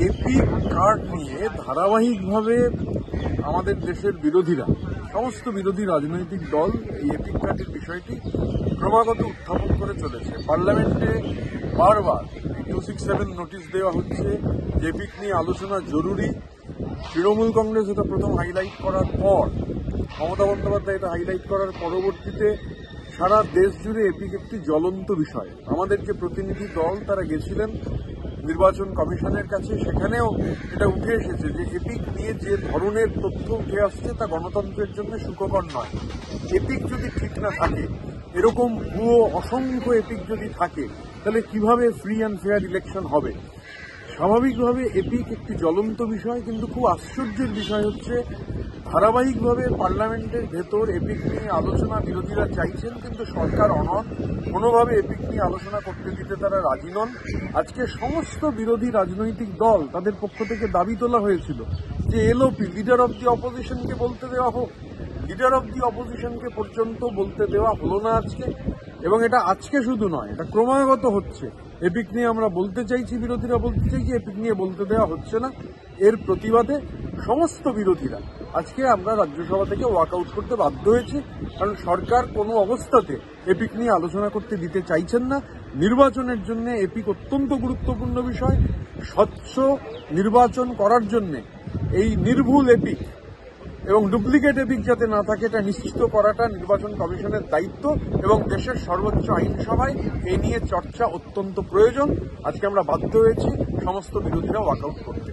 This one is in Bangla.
এপিক কার্ড নিয়ে ধারাবাহিকভাবে আমাদের দেশের বিরোধীরা, সমস্ত বিরোধী রাজনৈতিক দল এই এপিক কার্ডের বিষয়টি ক্রমাগত উত্থাপন করে চলেছে। পার্লামেন্টে বারবার 267 নোটিশ দেওয়া হচ্ছে যে এপিক নিয়ে আলোচনা জরুরি। তৃণমূল কংগ্রেস এটা প্রথম হাইলাইট করার পর, মমতা বন্দ্যোপাধ্যায় এটা হাইলাইট করার পরবর্তীতে সারা দেশ জুড়ে এপিক একটি জ্বলন্ত বিষয়। আমাদের যে প্রতিনিধি দল তারা গেছিলেন নির্বাচন কমিশনের কাছে, সেখানেও এটা উঠে এসেছে যে এপিক নিয়ে যে ধরনের তথ্য উঠে আসছে তা গণতন্ত্রের জন্য সুখকর নয়। এপিক যদি ঠিক না থাকে, এরকম ভুয়ো অসংখ্য এপিক যদি থাকে, তাহলে কিভাবে ফ্রি অ্যান্ড ফেয়ার ইলেকশন হবে? স্বাভাবিকভাবে এপিক একটি জ্বলন্ত বিষয়, কিন্তু খুব আশ্চর্যের বিষয় হচ্ছে ধারাবাহিকভাবে পার্লামেন্টের ভেতর এপিক নিয়ে আলোচনা বিরোধীরা চাইছেন, কিন্তু সরকার অনড়, কোনোভাবে এপিক নিয়ে আলোচনা করতে দিতে তারা রাজি নন। আজকে সমস্ত বিরোধী রাজনৈতিক দল তাদের পক্ষ থেকে দাবি তোলা হয়েছিল যে এলওপি, লিডার অব দি অপোজিশনকে বলতে দেওয়া হোক। লিডার অব দি অপোজিশনকে পর্যন্ত বলতে দেওয়া হলো না আজকে, এবং এটা আজকে শুধু নয়, এটা ক্রমাগত হচ্ছে। এপিক নিয়ে আমরা বলতে চাইছি, বিরোধীরা বলতে চাইছি, এপিক নিয়ে বলতে দেওয়া হচ্ছে না। এর প্রতিবাদে সমস্ত বিরোধীরা আজকে আমরা রাজ্যসভা থেকে ওয়াকআউট করতে বাধ্য হয়েছি, কারণ সরকার কোনো অবস্থাতে এপিক নিয়ে আলোচনা করতে দিতে চাইছেন না। নির্বাচনের জন্য এপিক অত্যন্ত গুরুত্বপূর্ণ বিষয়। স্বচ্ছ নির্বাচন করার জন্য এই নির্ভুল এপিক এবং ডুপ্লিকেট এপিক যাতে না থাকে, এটা নিশ্চিত করাটা নির্বাচন কমিশনের দায়িত্ব, এবং দেশের সর্বোচ্চ আইনসভায় এ নিয়ে চর্চা অত্যন্ত প্রয়োজন। আজকে আমরা বাধ্য হয়েছি সমস্ত বিরোধীরা ওয়াকআউট করতে।